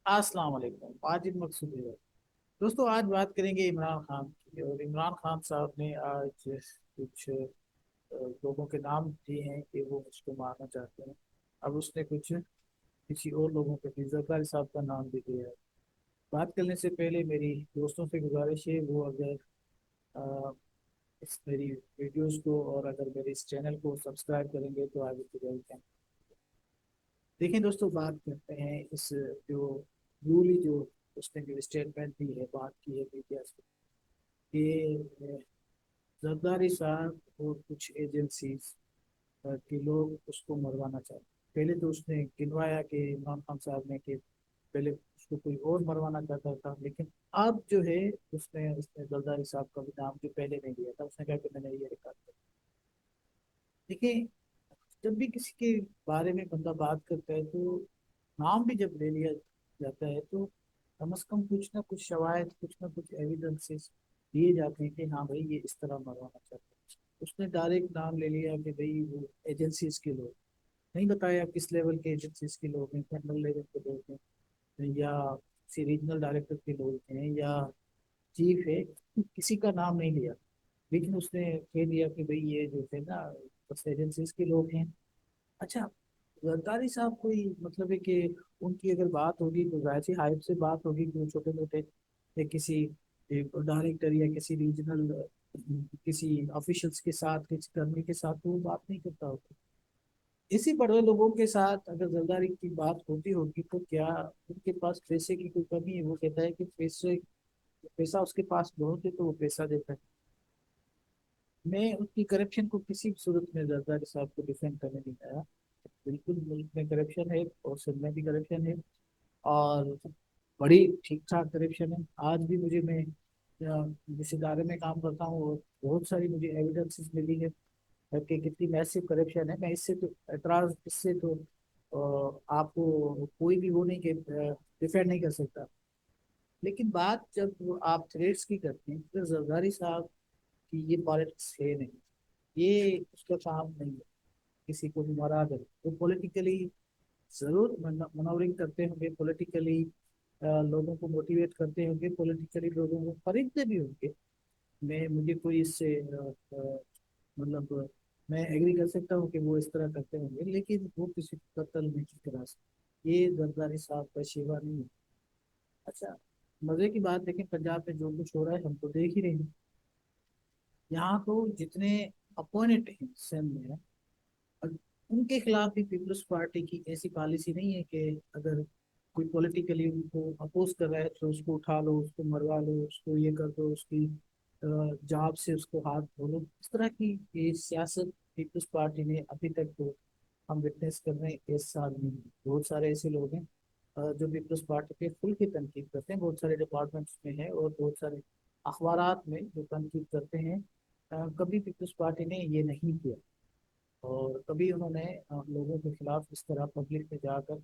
अस्सलाम वालेकुम। वाजिद मकसूद है। दोस्तों, आज बात करेंगे इमरान खान की। और इमरान खान साहब ने आज कुछ लोगों के नाम दिए हैं कि वो उसको मारना चाहते हैं। अब उसने कुछ किसी और लोगों के भी जरदारी साहब का नाम भी दिया है। बात करने से पहले मेरी दोस्तों से गुजारिश है, वो अगर अ, इस मेरी वीडियोस को और अगर मेरे इस चैनल को सब्सक्राइब करेंगे तो आगे की बढ़ते हैं। देखिए दोस्तों, बात करते हैं इस जो न्यूली जो उसने जो स्टेटमेंट दी है, बात की है मीडिया से कि जरदारी साहब और कुछ एजेंसीज के लोग उसको मरवाना चाहते। पहले तो उसने गिनवाया कि इमरान खान साहब ने कि पहले उसको कोई और मरवाना चाहता था, लेकिन अब जो है उसने उसने जरदारी साहब का भी नाम जो पहले नहीं लिया था, उसने कहा कि मैंने ये रिकॉर्ड किया। देखिए, जब भी किसी के बारे में बंदा बात करता है तो नाम भी जब ले लिया जाता है तो कम से कम कुछ ना कुछ शवाहद, कुछ ना कुछ एविडेंसेस दिए जाते हैं कि हाँ भाई ये इस तरह मरवाना चाहते हैं। उसने डायरेक्ट नाम ले लिया कि भाई वो एजेंसीज के लोग, नहीं बताया किस लेवल के एजेंसीज के लोग हैं, कर्नल लेवल के लोग हैं या किसी रीजनल डायरेक्टर के लोग हैं या चीफ है, किसी का नाम नहीं लिया। लेकिन उसने कह दिया कि भाई ये जो है ना बस एजेंसीज के लोग हैं। अच्छा, गद्दारी साहब कोई मतलब है कि उनकी अगर बात होगी तो जाहिर सी हाइप से बात होगी कि वो छोटे मोटे या किसी डायरेक्टर या किसी रीजनल किसी ऑफिशियल्स के साथ, किसी कर्मी के साथ तो वो बात नहीं करता होगा। इसी बड़े लोगों के साथ अगर जरदारी की बात होती होगी तो क्या उनके पास पैसे की कोई कमी है? वो कहता है कि पैसे, पैसा उसके पास बहुत है तो वो पैसा देता है। मैं उसकी करप्शन को किसी भी सूरत में जरदारी साहब को डिफेंड करने नहीं आया। बिल्कुल मुल्क में करप्शन है और सब में भी करप्शन है, और बड़ी ठीक ठाक करप्शन है। आज भी मुझे, मैं जिस इदारे में काम करता हूँ और बहुत सारी मुझे एविडेंसेस मिली है कि कितनी मैसिव करप्शन है। मैं इससे तो एतराज, इससे तो आपको कोई भी वो नहीं कि डिफेंड नहीं कर सकता। लेकिन बात जब आप थ्रेड्स की करते हैं तो जरदारी साहब की ये पॉलिटिक्स है नहीं, ये उसका काम नहीं है किसी को भी मरा दे। वो पॉलिटिकली जरूर मनोरिंग करते होंगे, पॉलिटिकली लोगों को मोटिवेट करते होंगे, पॉलिटिकली लोगों को खरीदते भी होंगे। मैं मुझे कोई इससे मतलब मैं एग्री कर सकता हूँ कि वो इस तरह करते होंगे, लेकिन वो किसी को कत्ल नहीं करा सकते। ये जरदारी साहब का शिवा नहीं है। अच्छा, मजे की बात देखें, पंजाब में जो कुछ हो रहा है हम तो देख ही रहे हैं। यहाँ तो जितने अपोनेंट हैं सेम में, और उनके खिलाफ भी पीपल्स पार्टी की ऐसी पॉलिसी नहीं है कि अगर कोई पॉलिटिकली उनको अपोज कर रहा है तो उसको उठा लो, उसको मरवा लो, उसको ये कर दो, उसकी जॉब से उसको हाथ धो लो। इस तरह की ये सियासत पीपल्स पार्टी ने अभी तक तो हम विटनेस कर रहे हैं इस साल में। बहुत सारे ऐसे लोग हैं जो पीपल्स पार्टी पे खुल की तनकीद करते हैं, बहुत सारे डिपार्टमेंट्स में है और बहुत सारे अखबारात में जो तनकीद करते हैं। कभी पीपल्स पार्टी ने ये नहीं किया और कभी उन्होंने लोगों के खिलाफ इस तरह पब्लिक में जाकर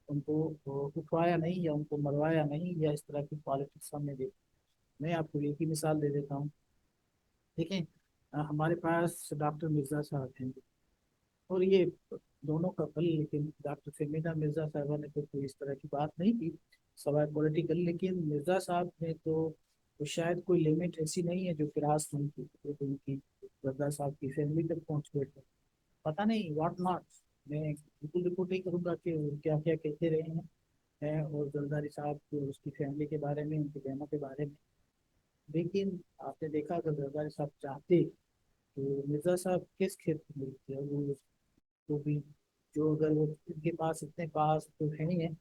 उनको उठवाया नहीं या उनको मरवाया नहीं या इस तरह की पॉलिटिक्स सामने दी। मैं आपको एक ही मिसाल दे देता हूँ। देखें, हमारे पास डॉक्टर मिर्जा साहब हैं और ये दोनों का कल, लेकिन डॉक्टर फेमिना मिर्जा साहबा ने तो कोई इस तरह की बात नहीं की सवाए पॉलिटिकल। लेकिन मिर्जा साहब ने तो शायद कोई लिमिट ऐसी नहीं है जो फिरास उनकी तो उनकी मिर्जा साहब की फैमिली तक पहुंच गए थे। पता नहीं व्हाट नॉट। मैं बिल्कुल रिपोर्ट नहीं करूंगा कि वो क्या क्या कहते रहे हैं और जरदारी साहब को, उसकी फैमिली के बारे में, उनके बहनों के बारे में। लेकिन आपने देखा अगर जरदारी साहब चाहते तो मिर्जा साहब किस क्षेत्र में थे वो, तो भी जो अगर वो उनके पास इतने पास तो है ही है,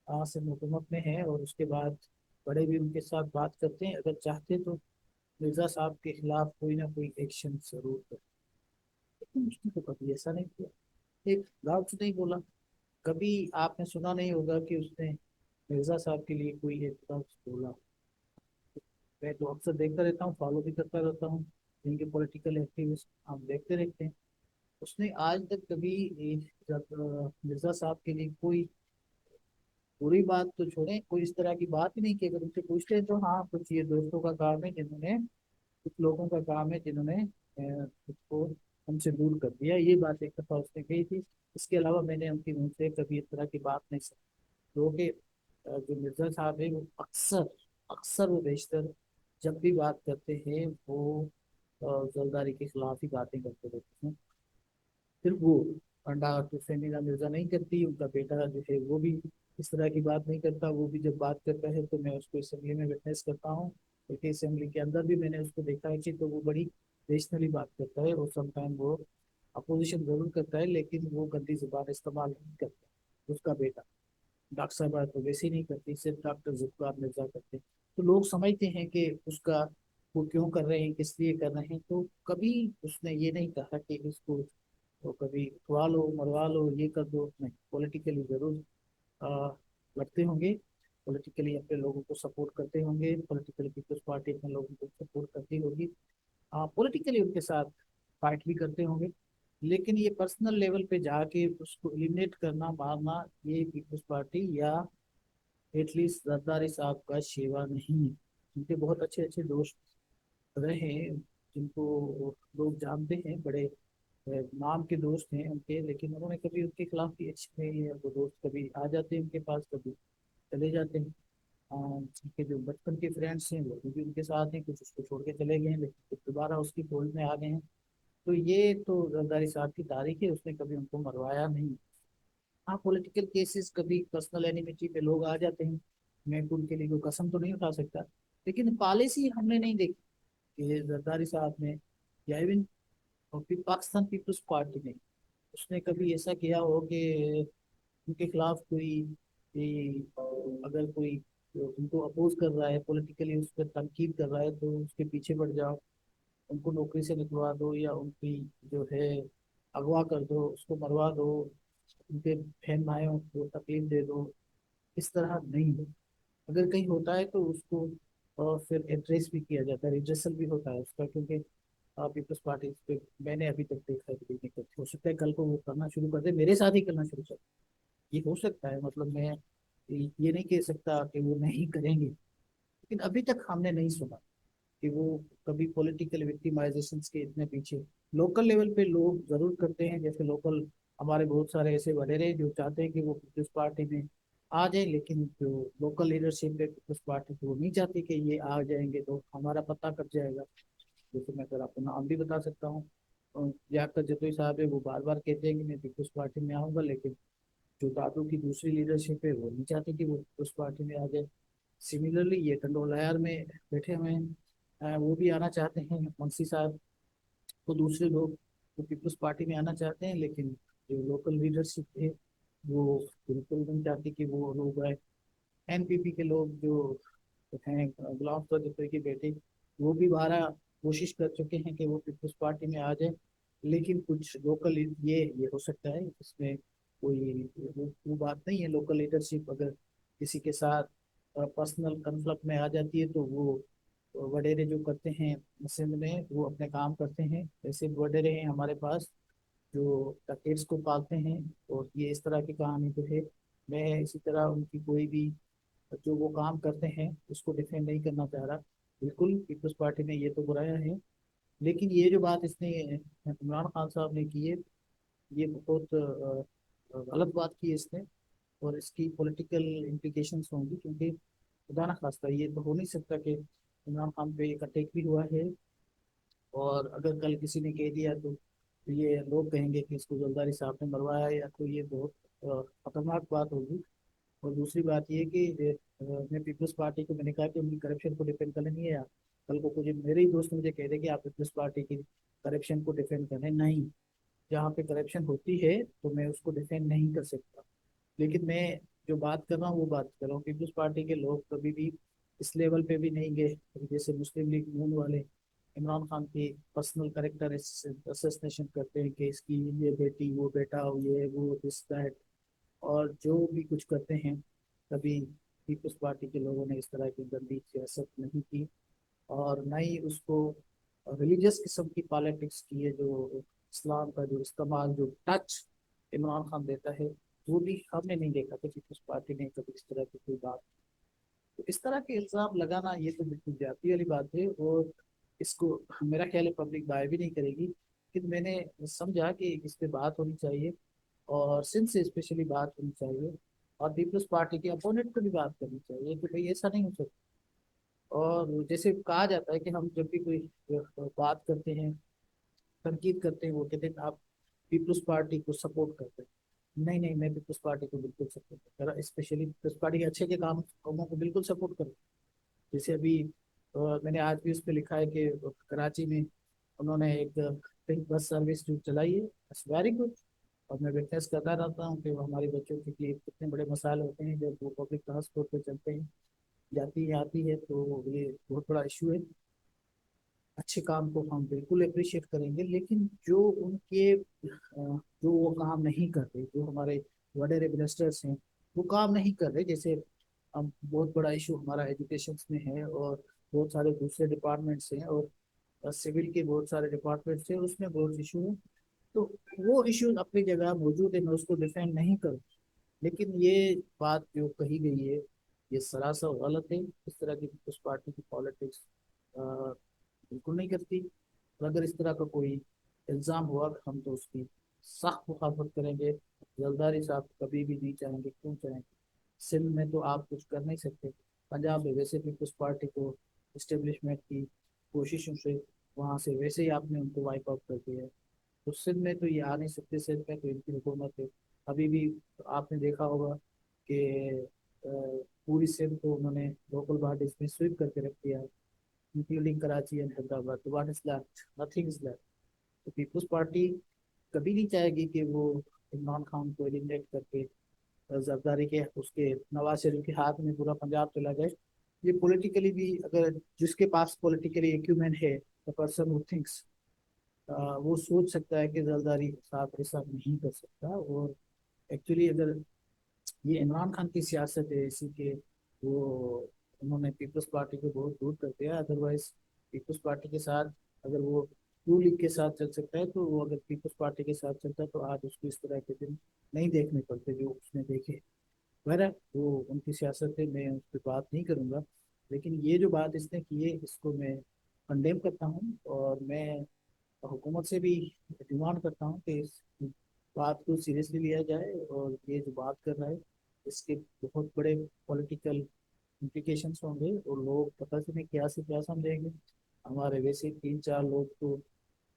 से हुकूमत में है और उसके बाद बड़े भी उनके साथ बात करते हैं, अगर चाहते तो मिर्जा साहब के खिलाफ कोई ना कोई एक्शन जरूर करते। लेकिन उसने तो कभी ऐसा नहीं किया, एक लफ्ज नहीं बोला। कभी आपने सुना नहीं होगा कि उसने मिर्जा साहब के लिए कोई एक लफ्ज बोला। मैं तो अक्सर देखता रहता हूँ, फॉलो भी करता रहता हूँ इनके पॉलिटिकल एक्टिविस्ट, हम देखते रहते हैं। उसने आज तक कभी जब मिर्जा साहब के लिए कोई बुरी बात तो छोड़े, कोई इस तरह की बात ही नहीं की। अगर उनसे पूछते हैं तो हाँ, कुछ ये दोस्तों का काम है जिन्होंने, कुछ लोगों का काम है जिन्होंने उसको हमसे दूर कर दिया, ये बात एक दफा उसने कही थी। इसके अलावा मैंने उनकी मुंह से कभी इस तरह की बात नहीं सुनी। लोग जो मिर्जा साहब है वो अक्सर अक्सर वो बेशतर जब भी बात करते हैं वो जरदारी के खिलाफ ही बातें करते रहते हैं। फिर वो अंडा तो फेमिना मिर्जा नहीं करती, उनका बेटा जो है वो भी इस तरह की बात नहीं करता। वो भी जब बात करता है तो मैं उसको असेंबली में विटनेस करता हूँ, क्योंकि असेंबली के अंदर भी मैंने उसको देखा है कि तो वो बड़ी रेशनली बात करता है, और समटाइम वो अपोजिशन जरूर करता है लेकिन वो गंदी जुबान इस्तेमाल नहीं करता। उसका बेटा डॉक्टर साहब तो वैसे ही नहीं करती, सिर्फ डॉक्टर जुल्फकार मिर्जा करते। तो लोग समझते हैं कि उसका वो क्यों कर रहे हैं, किस लिए कर रहे हैं। तो कभी उसने ये नहीं कहा कि इसको तो कभी उठवा लो मरवा लो ये कर दो, नहीं। पॉलिटिकली जरूर आ, लड़ते होंगे, पॉलिटिकली अपने लोगों को सपोर्ट करते होंगे, पॉलिटिकल पीपल्स पार्टी अपने लोगों को सपोर्ट करती होगी, पॉलिटिकली उनके साथ फाइट भी करते होंगे। लेकिन ये पर्सनल लेवल पे जाके उसको एलिमिनेट करना मारना, ये पीपल्स पार्टी या एटलीस्ट जरदारी साहब का शेवा नहीं है। उनके बहुत अच्छे अच्छे दोस्त रहे हैं जिनको लोग जानते हैं, बड़े नाम के दोस्त हैं उनके, लेकिन उन्होंने कभी उनके खिलाफ भी अच्छी नहीं है। वो दोस्त कभी आ जाते हैं उनके पास, कभी चले जाते हैं। उनके जो बचपन के फ्रेंड्स हैं वो भी उनके साथ हैं, कुछ उसको छोड़ के चले गए हैं लेकिन फिर दोबारा उसकी फोल्ड में आ गए हैं। तो ये तो जरदारी साहब की तारीख है, उसने कभी उनको मरवाया नहीं। हाँ, पॉलिटिकल केसेस कभी पर्सनल एनिमिटी पे लोग आ जाते हैं, मैं उनके लिए कोई कसम तो नहीं उठा सकता, लेकिन पॉलिसी हमने नहीं देखी कि जरदारी साहब ने या इवन पाकिस्तान पीपल्स पार्टी ने उसने कभी ऐसा किया हो कि उनके खिलाफ कोई अगर कोई उनको अपोज कर रहा है पॉलिटिकली, उस पर तनकीद कर रहा है तो उसके पीछे पड़ जाओ, उनको नौकरी से निकलवा दो, या उनकी जो है अगवा कर दो, उसको मरवा दो, उनके बहन भाइयों को तकलीफ दे दो। इस तरह नहीं है। अगर कहीं होता है तो उसको फिर एड्रेस भी किया जाता है, रिड्रेसल भी होता है उसका, क्योंकि पीपल्स पार्टी पे मैंने अभी तक देखा है कि नहीं करती। हो सकता है कल को वो करना शुरू कर दे, मेरे साथ ही करना शुरू कर, ये हो सकता है। मतलब मैं ये नहीं कह सकता कि वो नहीं करेंगे, लेकिन अभी तक हमने नहीं सुना कि वो कभी पॉलिटिकल विक्टिमाइजेशन के इतने पीछे। लोकल लेवल पे लोग जरूर करते हैं, जैसे लोकल हमारे बहुत सारे ऐसे वडेरे जो चाहते हैं कि वो पीपल्स पार्टी में आ जाए, लेकिन जो लोकल लीडरशिप है पीपल्स पार्टी की वो नहीं चाहती कि ये आ जाएंगे तो हमारा पता कट जाएगा। जैसे मैं अगर आपको नाम भी बता सकता हूँ, याकर जतोई साहब है, वो बार बार कहते हैं कि मैं पीपल्स पार्टी में आऊंगा, लेकिन जो दादू की दूसरी लीडरशिप है वो नहीं चाहती कि वो उस पार्टी में आ जाए। सिमिलरली ये टंडोलायर में बैठे हुए हैं, वो भी आना चाहते हैं मुंशी साहब, तो दूसरे लोग वो पीपल्स पार्टी में आना चाहते हैं, लेकिन जो लोकल लीडरशिप है वो बिल्कुल नहीं चाहती कि वो लोग आए। एनपीपी के लोग जो हैं, गुलाम फजल के बेटे, वो भी बारह कोशिश कर चुके हैं कि वो पीपल्स पार्टी में आ जाए, लेकिन कुछ लोकल ये हो सकता है इसमें कोई वो बात नहीं है। लोकल लीडरशिप अगर किसी के साथ पर्सनल कन्फ्लिक्ट में आ जाती है तो वो वडेरे जो करते हैं सिंध में वो अपने काम करते हैं। ऐसे वडेरे हैं हमारे पास जो टकेट्स को पालते हैं, और ये इस तरह की कहानी तो है। मैं इसी तरह उनकी कोई भी जो वो काम करते हैं उसको डिफेंड नहीं करना चाह रहा। बिल्कुल पीपल्स पार्टी में ये तो बुराया है, लेकिन ये जो बात इसने इमरान खान साहब ने की है, ये बहुत गलत बात की है इसने, और इसकी पॉलिटिकल इम्प्लीकेशंस होंगी, क्योंकि खुदा ना खास्ता ये तो हो नहीं सकता कि इमरान खान पे एक अटैक भी हुआ है, और अगर कल किसी ने कह दिया तो ये लोग कहेंगे कि इसको जरदारी साहब ने मरवाया, या तो ये बहुत खतरनाक बात होगी। और दूसरी बात ये कि मैं पीपल्स पार्टी को मैंने कहा कि उनकी करप्शन को डिफेंड करना नहीं है यार। कल को कुछ मेरे ही दोस्त मुझे कह रहे कि आप पीपल्स पार्टी की करप्शन को डिफेंड करें, नहीं। जहाँ पे करप्शन होती है तो मैं उसको डिफेंड नहीं कर सकता, लेकिन मैं जो बात कर रहा हूँ वो बात कर रहा हूँ। पीपल्स पार्टी के लोग कभी भी इस लेवल पे भी नहीं गए। अभी जैसे मुस्लिम लीग नून वाले इमरान खान की पर्सनल करेक्टर असोसिएशन करते हैं कि इसकी ये बेटी वो बेटा ये वो दिस दैट, और जो भी कुछ करते हैं, कभी पीपल्स पार्टी के लोगों ने इस तरह की गंदी सियासत नहीं की, और न ही उसको रिलीजियस किस्म की पॉलिटिक्स की है। जो इस्लाम का जो इस्तेमाल, जो टच इमरान खान देता है, वो भी हमने नहीं देखा कि पीपल्स पार्टी ने कभी इस तरह की कोई बात। तो इस तरह के इल्जाम लगाना ये तो बिल्कुल जाती वाली बात है, और इसको मेरा ख्याल है पब्लिक बाय भी नहीं करेगी। लेकिन मैंने समझा कि इस पे बात होनी चाहिए, और सिंध से स्पेशली बात होनी चाहिए। और पीपल्स पार्टी के अपोनेंट को भी बात करनी चाहिए कि भाई ऐसा नहीं हो सकता। और जैसे कहा जाता है कि हम जब भी कोई बात करते हैं, तनकीद करते हैं, वो कहते हैं आप पीपल्स पार्टी को सपोर्ट करते हैं। नहीं नहीं, मैं पीपल्स पार्टी को बिल्कुल सपोर्ट करता हूँ, स्पेशली पीपल्स पार्टी के अच्छे के कामों को बिल्कुल सपोर्ट करता हूँ। जैसे अभी मैंने आज भी उस पर लिखा है कि कराची में उन्होंने एक पिंक बस सर्विस जो चलाई है, वेरी गुड। और मैं विटनेस करता रहता हूँ कि वो हमारे बच्चों के लिए कितने बड़े मसाले होते हैं जब वो पब्लिक ट्रांसपोर्ट पे चलते हैं, जाती है आती है, तो ये बहुत बड़ा इशू है। अच्छे काम को हम बिल्कुल अप्रिशिएट करेंगे, लेकिन जो उनके जो वो काम नहीं कर रहे, जो हमारे बड़े मिनिस्टर्स हैं वो काम नहीं कर रहे, जैसे हम बहुत बड़ा इशू हमारा एजुकेशन में है, और बहुत सारे दूसरे डिपार्टमेंट्स हैं, और सिविल के बहुत सारे डिपार्टमेंट्स हैं, उसमें बहुत इशू है। तो वो इशू अपनी जगह मौजूद है, मैं उसको डिफेंड नहीं करूँ, लेकिन ये बात जो कही गई है ये सरासर गलत है। इस तरह की उस पार्टी की पॉलिटिक्स बिल्कुल नहीं करती। और अगर इस तरह का कोई इल्ज़ाम हुआ हम तो उसकी सख्त मुखालफत करेंगे। जलदारी साहब कभी भी नहीं चाहेंगे, क्यों चाहेंगे? सिंध में तो आप कुछ कर नहीं सकते, पंजाब में वैसे भी उस पार्टी को इस्टेब्लिशमेंट की कोशिशों से वहाँ से वैसे ही आपने उनको वाइप आउट कर दिया है। तो सिंध में तो ये आ नहीं सकते, सिंध में तो इनकी हुकूमत है अभी भी। आपने देखा होगा कि पूरी सिंध को उन्होंने लोकल बॉडीज में स्वीप करके रख दिया है, इंक्लूडिंग कराची एंड हैदराबाद। तो what is left? Nothing is left. तो पीपल्स पार्टी कभी नहीं चाहेगी कि वो इमरान खान को एलिमिनेट करके जरदारी के उसके नवाज शरीफ के हाथ में पूरा पंजाब चला जाए। ये पॉलिटिकली भी, अगर जिसके पास पॉलिटिकली एक्यूमेन है, द पर्सन हु थिंक्स, वो सोच सकता है कि जरदारी साहब ऐसा नहीं कर सकता। और एक्चुअली अगर ये इमरान खान की सियासत है इसी के, वो उन्होंने पीपल्स पार्टी को बहुत दूर कर दिया। अदरवाइज पीपल्स पार्टी के साथ अगर वो टू लीग के साथ चल सकता है, तो वो अगर पीपल्स पार्टी के साथ चलता तो आज उसको इस तरह के दिन नहीं देखने पड़ते जो उसने देखे। बहरहाल वो उनकी सियासत है, मैं उस पर बात नहीं करूंगा। लेकिन ये जो बात इसने की है इसको मैं कंडेम करता हूँ, और मैं हुकूमत से भी डिमांड करता हूँ कि इस बात को सीरियसली लिया जाए, और ये जो बात कर रहा है इसके बहुत बड़े पॉलिटिकल इम्प्लीकेशंस होंगे, और लोग पता नहीं क्या से क्या समझेंगे। हमारे वैसे 3-4 लोग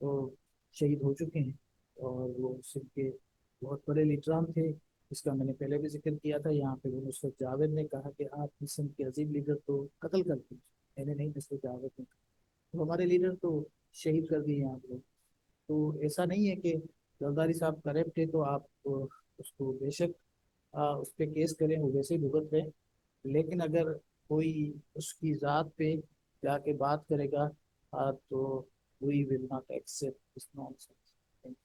तो शहीद हो चुके हैं, और वो सिख के बहुत बड़े लीडरान थे। इसका मैंने पहले भी जिक्र किया था यहाँ पे। नुसरत जावेद ने कहा कि आप सिंध के अजीम लीडर तो कत्ल कर दिए। मैंने नहीं, नुसरत जावेद ने कहा। तो हमारे लीडर तो शहीद कर दिए आप लोग। तो ऐसा नहीं है कि जरदारी साहब करप्ट है तो आप उसको बेशक उस पर केस करें, वो वैसे ही भुगत रहे। लेकिन अगर कोई उसकी ज़ात पे जाके बात करेगा तो we will not accept this nonsense. Thank you.